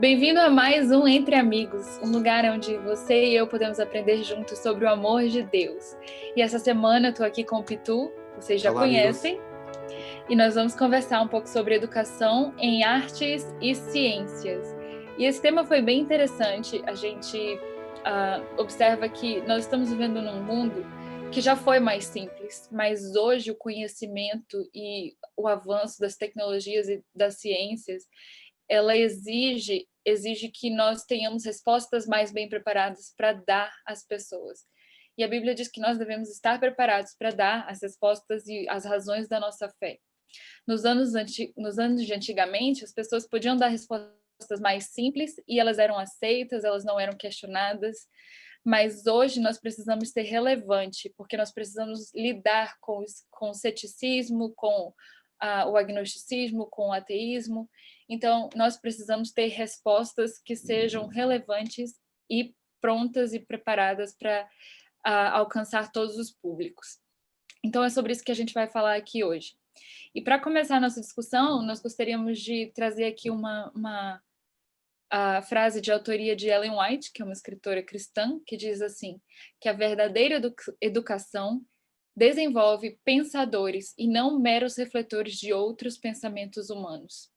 Bem-vindo a mais um Entre Amigos, um lugar onde você e eu podemos aprender juntos sobre o amor de Deus. E essa semana eu tô aqui com o Pitu, vocês já Olá, conhecem, amigos. e nós vamos conversar um pouco sobre educação em artes e ciências. E esse tema foi bem interessante. A gente observa que nós estamos vivendo num mundo que já foi mais simples, mas hoje o conhecimento e o avanço das tecnologias e das ciências, ela exige que nós tenhamos respostas mais bem preparadas para dar às pessoas. E a Bíblia diz que nós devemos estar preparados para dar as respostas e as razões da nossa fé. Nos anos de antigamente, as pessoas podiam dar respostas mais simples e elas eram aceitas, elas não eram questionadas. Mas hoje nós precisamos ser relevante, porque nós precisamos lidar com o ceticismo, com o agnosticismo, com o ateísmo. Então, nós precisamos ter respostas que sejam relevantes e prontas e preparadas para alcançar todos os públicos. Então, é sobre isso que a gente vai falar aqui hoje. E para começar a nossa discussão, nós gostaríamos de trazer aqui a frase de autoria de Ellen White, que é uma escritora cristã, que diz assim, que a verdadeira educação desenvolve pensadores e não meros refletores de outros pensamentos humanos.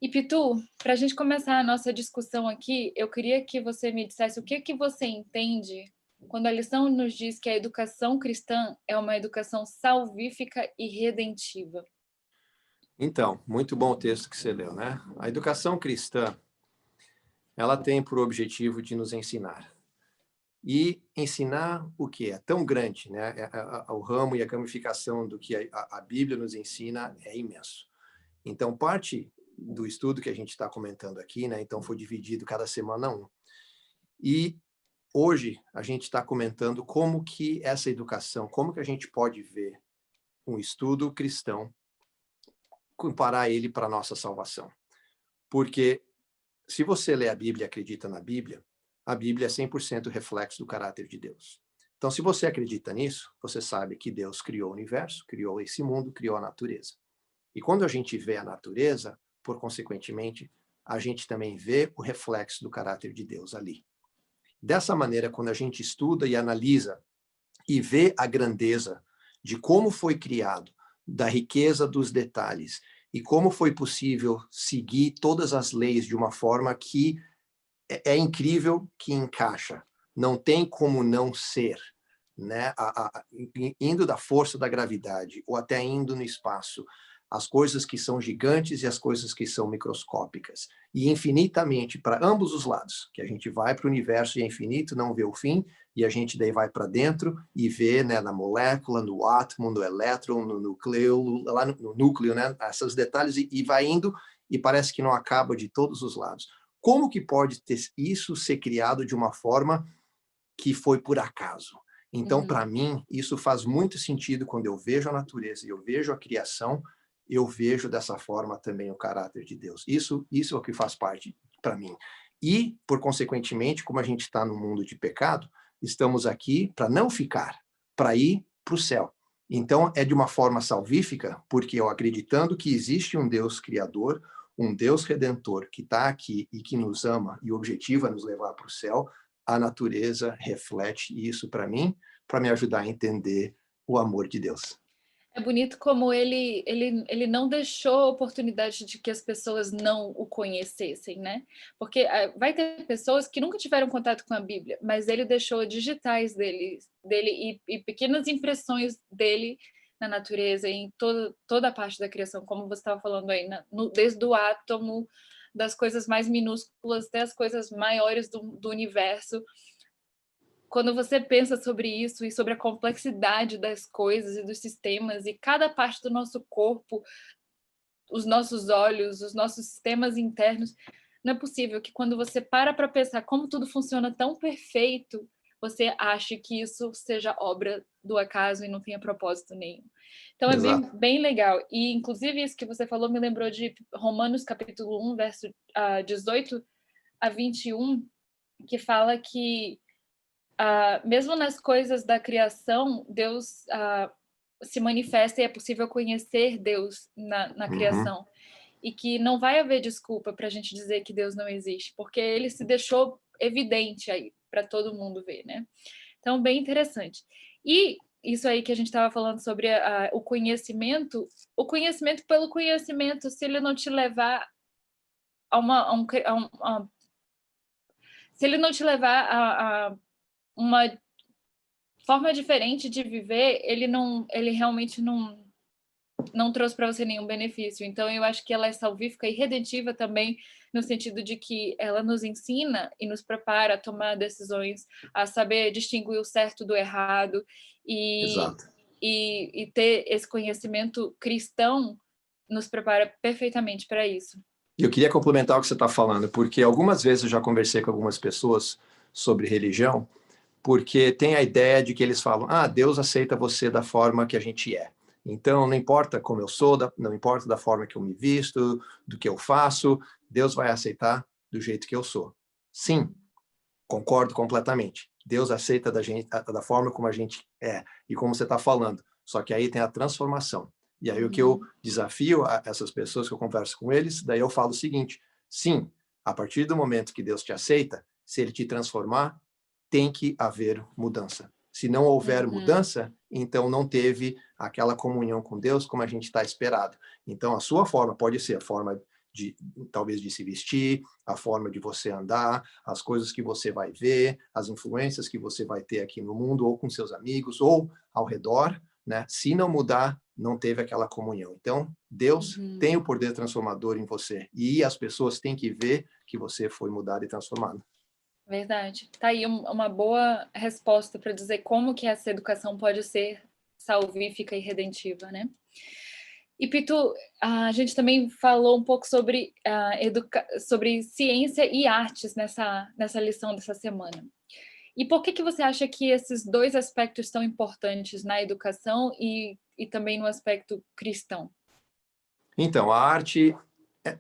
E Pitu, para a gente começar a nossa discussão aqui, eu queria que você me dissesse o que você entende quando a lição nos diz que a educação cristã é uma educação salvífica e redentiva. Então, muito bom o texto que você leu, né? A educação cristã, ela tem por objetivo de nos ensinar. E ensinar o que é tão grande, né? O ramo e a ramificação do que a Bíblia nos ensina é imenso. Então, parte do estudo que a gente está comentando aqui, né? Então, foi dividido cada semana um. E hoje a gente está comentando como que essa educação, como que a gente pode ver um estudo cristão, comparar ele para a nossa salvação. Porque se você lê a Bíblia e acredita na Bíblia, a Bíblia é 100% reflexo do caráter de Deus. Então, se você acredita nisso, você sabe que Deus criou o universo, criou esse mundo, criou a natureza. E quando a gente vê a natureza, por consequentemente, a gente também vê o reflexo do caráter de Deus ali. Dessa maneira, quando a gente estuda e analisa e vê a grandeza de como foi criado, da riqueza dos detalhes, e como foi possível seguir todas as leis de uma forma que é incrível, que encaixa. Não tem como não ser, né? Indo da força da gravidade, ou até indo no espaço, as coisas que são gigantes e as coisas que são microscópicas. E infinitamente para ambos os lados, que a gente vai para o universo e é infinito, não vê o fim, e a gente daí vai para dentro e vê, né, na molécula, no átomo, no elétron, no núcleo, lá no núcleo, né, esses detalhes, e vai indo e parece que não acaba de todos os lados. Como que pode ter isso ser criado de uma forma que foi por acaso? Então, para mim, isso faz muito sentido quando eu vejo a natureza e eu vejo a criação, eu vejo dessa forma também o caráter de Deus. Isso é o que faz parte para mim. E, por consequentemente, como a gente está no mundo de pecado, estamos aqui para não ficar, para ir para o céu. Então, é de uma forma salvífica, porque eu acreditando que existe um Deus criador, um Deus redentor que está aqui e que nos ama e o objetivo é nos levar para o céu, a natureza reflete isso para mim, para me ajudar a entender o amor de Deus. É bonito como ele não deixou a oportunidade de que as pessoas não o conhecessem, né? Porque vai ter pessoas que nunca tiveram contato com a Bíblia, mas ele deixou digitais dele e pequenas impressões dele na natureza, em toda a parte da criação, como você estava falando aí, desde o átomo, das coisas mais minúsculas até as coisas maiores do universo. Quando você pensa sobre isso e sobre a complexidade das coisas e dos sistemas e cada parte do nosso corpo, os nossos olhos, os nossos sistemas internos, não é possível que quando você para pensar como tudo funciona tão perfeito, você ache que isso seja obra do acaso e não tenha propósito nenhum. Então é bem legal. E inclusive isso que você falou me lembrou de Romanos capítulo 1, verso 18 a 21, que fala que mesmo nas coisas da criação, Deus se manifesta e é possível conhecer Deus na criação. e que não vai haver desculpa para a gente dizer que Deus não existe, porque ele se deixou evidente aí para todo mundo ver, né? Então, bem interessante. E isso aí que a gente estava falando sobre o conhecimento pelo conhecimento, se ele não te levar a se ele não te levar a uma forma diferente de viver, ele realmente não trouxe para você nenhum benefício. Então, eu acho que ela é salvífica e redentiva também, no sentido de que ela nos ensina e nos prepara a tomar decisões, a saber distinguir o certo do errado e, Exato. e ter esse conhecimento cristão nos prepara perfeitamente para isso. E eu queria complementar o que você está falando, porque algumas vezes eu já conversei com algumas pessoas sobre religião, porque tem a ideia de que eles falam, Deus aceita você da forma que a gente é. Então, não importa como eu sou, não importa da forma que eu me visto, do que eu faço, Deus vai aceitar do jeito que eu sou. Sim, concordo completamente. Deus aceita da forma como a gente é e como você está falando. Só que aí tem a transformação. E aí o que eu desafio a essas pessoas que eu converso com eles, daí eu falo o seguinte: sim, a partir do momento que Deus te aceita, se Ele te transformar, tem que haver mudança. Se não houver mudança, então não teve aquela comunhão com Deus como a gente está esperado. Então a sua forma pode ser a forma de talvez de se vestir, a forma de você andar, as coisas que você vai ver, as influências que você vai ter aqui no mundo ou com seus amigos ou ao redor, né? Se não mudar, não teve aquela comunhão. Então, Deus tem o poder transformador em você e as pessoas têm que ver que você foi mudado e transformado. Verdade. Tá aí uma boa resposta para dizer como que essa educação pode ser salvífica e redentiva, né? E Pitu, a gente também falou um pouco sobre, sobre ciência e artes nessa lição dessa semana. E por que você acha que esses dois aspectos são importantes na educação e também no aspecto cristão? Então, a arte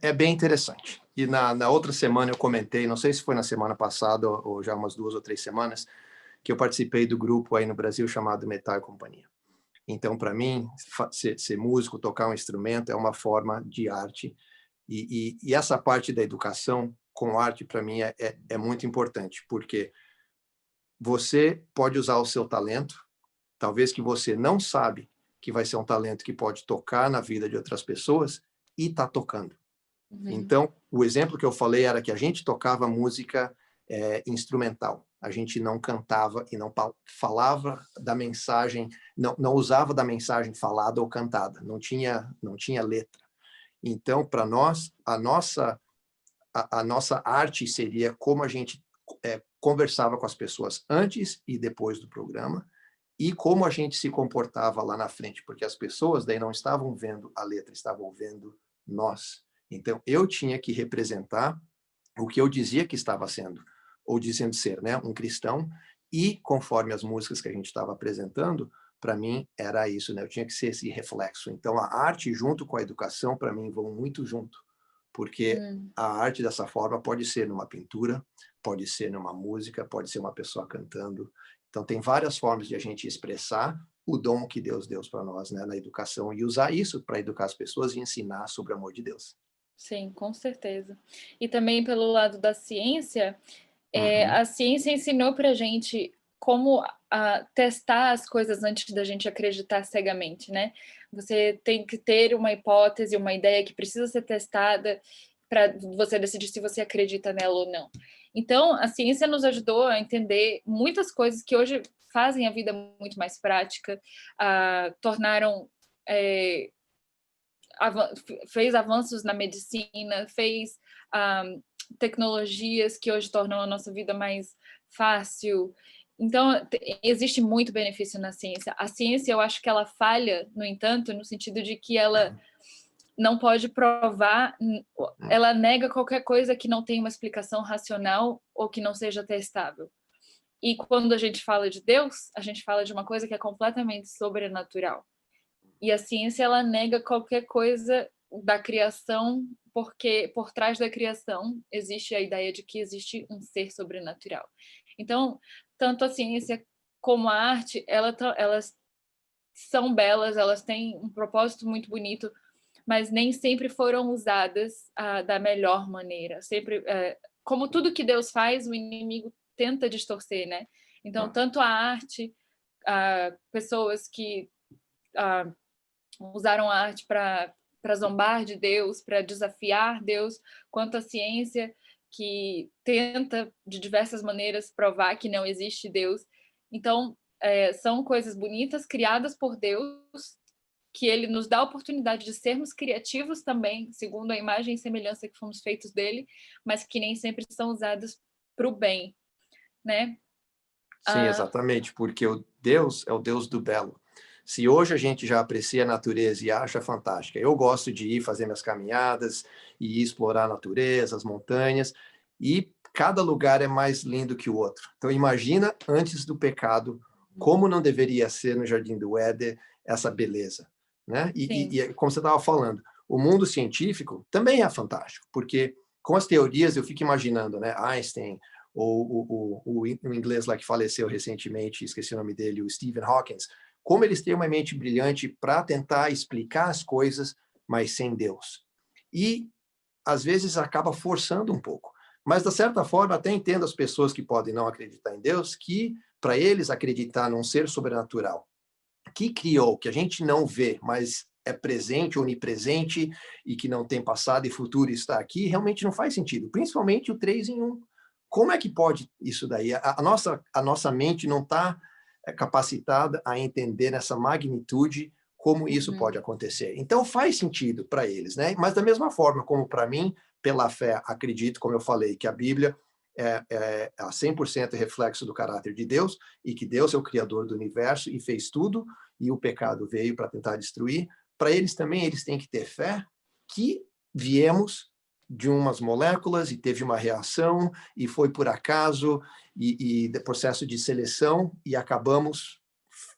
é bem interessante. E na outra semana eu comentei, não sei se foi na semana passada ou já umas 2 ou 3 semanas, que eu participei do grupo aí no Brasil chamado Metal e Companhia. Então, para mim, ser músico, tocar um instrumento é uma forma de arte. E essa parte da educação com arte, para mim, é muito importante, porque você pode usar o seu talento, talvez que você não sabe que vai ser um talento que pode tocar na vida de outras pessoas, e está tocando. Então, o exemplo que eu falei era que a gente tocava música instrumental. A gente não cantava e não falava da mensagem, não usava da mensagem falada ou cantada. Não tinha letra. Então, para nós, a nossa arte seria como a gente conversava com as pessoas antes e depois do programa e como a gente se comportava lá na frente, porque as pessoas daí não estavam vendo a letra, estavam vendo nós. Então, eu tinha que representar o que eu dizia que estava sendo, ou dizendo ser, né, um cristão, e conforme as músicas que a gente estava apresentando, para mim era isso, né? Eu tinha que ser esse reflexo. Então, a arte junto com a educação, para mim, vão muito junto, porque a arte dessa forma pode ser numa pintura, pode ser numa música, pode ser uma pessoa cantando. Então, tem várias formas de a gente expressar o dom que Deus deu para nós, né, na educação, e usar isso para educar as pessoas e ensinar sobre o amor de Deus. Sim, com certeza. E também pelo lado da ciência, Uhum. a ciência ensinou para a gente como testar as coisas antes da gente acreditar cegamente, né? Você tem que ter uma hipótese, uma ideia que precisa ser testada para você decidir se você acredita nela ou não. Então, a ciência nos ajudou a entender muitas coisas que hoje fazem a vida muito mais prática, tornaram fez avanços na medicina, fez tecnologias que hoje tornam a nossa vida mais fácil. Então, existe muito benefício na ciência. A ciência, eu acho que ela falha, no entanto, no sentido de que ela não pode provar, ela nega qualquer coisa que não tenha uma explicação racional ou que não seja testável. E quando a gente fala de Deus, a gente fala de uma coisa que é completamente sobrenatural. E a ciência, ela nega qualquer coisa da criação, porque por trás da criação existe a ideia de que existe um ser sobrenatural. Então, tanto a ciência como a arte, elas são belas, elas têm um propósito muito bonito, mas nem sempre foram usadas da melhor maneira. Sempre, como tudo que Deus faz, o inimigo tenta distorcer, né? Então, tanto a arte, pessoas que usaram a arte para zombar de Deus, para desafiar Deus, quanto a ciência que tenta de diversas maneiras provar que não existe Deus. Então, são coisas bonitas criadas por Deus, que ele nos dá a oportunidade de sermos criativos também, segundo a imagem e semelhança que fomos feitos dele, mas que nem sempre são usadas para o bem, né? Sim, exatamente, porque o Deus é o Deus do belo. Se hoje a gente já aprecia a natureza e acha fantástica, eu gosto de ir fazer minhas caminhadas e explorar a natureza, as montanhas, e cada lugar é mais lindo que o outro. Então imagina antes do pecado, como não deveria ser no Jardim do Éden essa beleza, né? E como você estava falando, o mundo científico também é fantástico, porque com as teorias eu fico imaginando, né? Einstein, ou o inglês lá que faleceu recentemente, esqueci o nome dele, o Stephen Hawking, como eles têm uma mente brilhante para tentar explicar as coisas, mas sem Deus. E, às vezes, acaba forçando um pouco. Mas, de certa forma, até entendo as pessoas que podem não acreditar em Deus, que, para eles, acreditar num ser sobrenatural, que criou, que a gente não vê, mas é presente, onipresente, e que não tem passado e futuro e está aqui, realmente não faz sentido. Principalmente o 3 em 1. Como é que pode isso daí? A nossa mente não está capacitada a entender essa magnitude como isso pode acontecer. Então faz sentido para eles, né? Mas da mesma forma como para mim, pela fé, acredito, como eu falei, que a Bíblia é a 100% reflexo do caráter de Deus e que Deus é o criador do universo e fez tudo e o pecado veio para tentar destruir. Para eles também, eles têm que ter fé que viemos de umas moléculas e teve uma reação e foi por acaso e processo de seleção e acabamos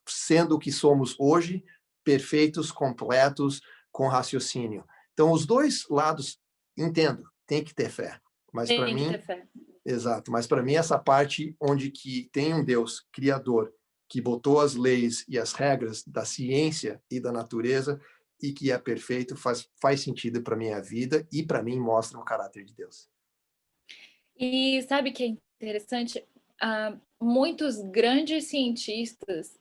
sendo o que somos hoje, perfeitos, completos, com raciocínio. Então, os dois lados, entendo, tem que ter fé. Mas para Tem que mim, ter fé. exato, mas para mim essa parte onde que tem um Deus criador que botou as leis e as regras da ciência e da natureza e que é perfeito, faz sentido para minha vida e para mim mostra o caráter de Deus. E sabe que é interessante? Muitos grandes cientistas,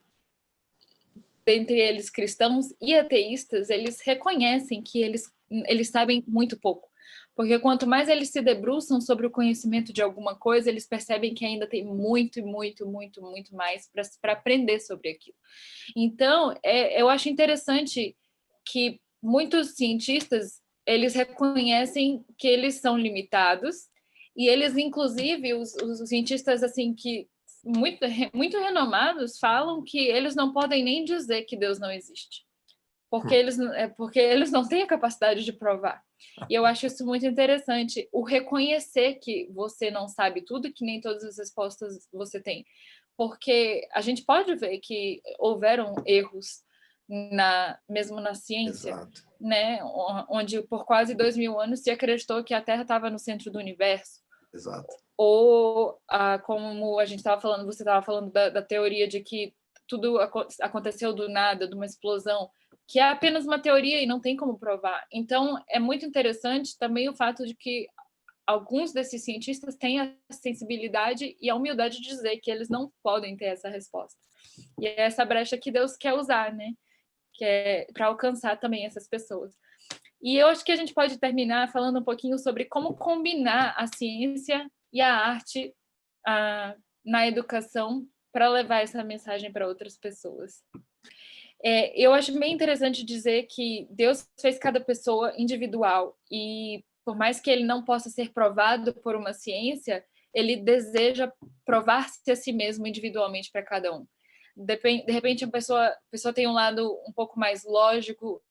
dentre eles cristãos e ateístas, eles reconhecem que eles sabem muito pouco. Porque quanto mais eles se debruçam sobre o conhecimento de alguma coisa, eles percebem que ainda tem muito, muito, muito, muito mais para aprender sobre aquilo. Então, eu acho interessante que muitos cientistas, eles reconhecem que eles são limitados e eles, inclusive, os cientistas assim que muito, muito renomados falam que eles não podem nem dizer que Deus não existe, porque eles não têm a capacidade de provar. E eu acho isso muito interessante, o reconhecer que você não sabe tudo, que nem todas as respostas você tem. Porque a gente pode ver que houveram erros mesmo na ciência, Exato. né? Onde por quase 2000 anos se acreditou que a Terra estava no centro do universo. Exato. Ou, como a gente estava falando, você estava falando da teoria de que tudo aconteceu do nada, de uma explosão, que é apenas uma teoria e não tem como provar. Então, é muito interessante também o fato de que alguns desses cientistas têm a sensibilidade e a humildade de dizer que eles não podem ter essa resposta. E é essa brecha que Deus quer usar, né? Que é para alcançar também essas pessoas. E eu acho que a gente pode terminar falando um pouquinho sobre como combinar a ciência e a arte na educação para levar essa mensagem para outras pessoas. Eu acho bem interessante dizer que Deus fez cada pessoa individual e, por mais que ele não possa ser provado por uma ciência, ele deseja provar-se a si mesmo individualmente para cada um. De repente, a pessoa tem um lado um pouco mais lógico,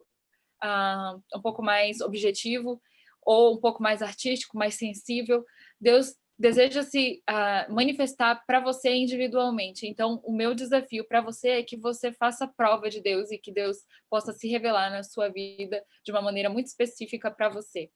um pouco mais objetivo, ou um pouco mais artístico, mais sensível. Deus deseja se manifestar para você individualmente. Então, o meu desafio para você é que você faça prova de Deus e que Deus possa se revelar na sua vida de uma maneira muito específica para você.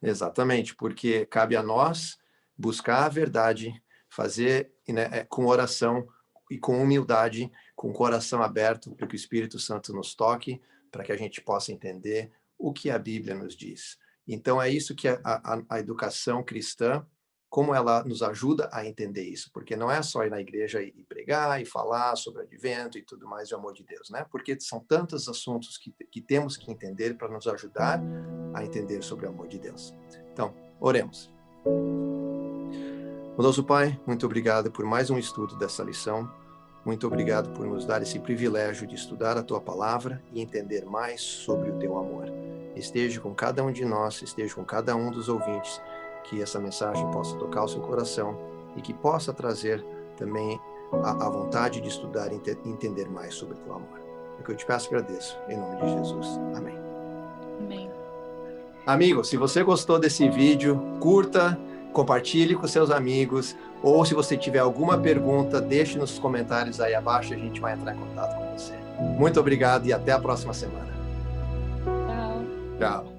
Exatamente, porque cabe a nós buscar a verdade, fazer, né, com oração e com humildade, com o coração aberto, para que o Espírito Santo nos toque, para que a gente possa entender o que a Bíblia nos diz. Então, é isso que a educação cristã, como ela nos ajuda a entender isso, porque não é só ir na igreja e pregar e falar sobre o advento e tudo mais, o amor de Deus, né? Porque são tantos assuntos que temos que entender para nos ajudar a entender sobre o amor de Deus. Então, oremos. Nosso Pai, muito obrigado por mais um estudo dessa lição. Muito obrigado por nos dar esse privilégio de estudar a Tua Palavra e entender mais sobre o Teu amor. Esteja com cada um de nós, esteja com cada um dos ouvintes, que essa mensagem possa tocar o seu coração e que possa trazer também a vontade de estudar e entender mais sobre o Teu amor. É o que eu te peço e agradeço, em nome de Jesus. Amém. Amém. Amigo, se você gostou desse vídeo, curta, compartilhe com seus amigos, ou se você tiver alguma pergunta, deixe nos comentários aí abaixo e a gente vai entrar em contato com você. Muito obrigado e até a próxima semana. Tchau. Tchau.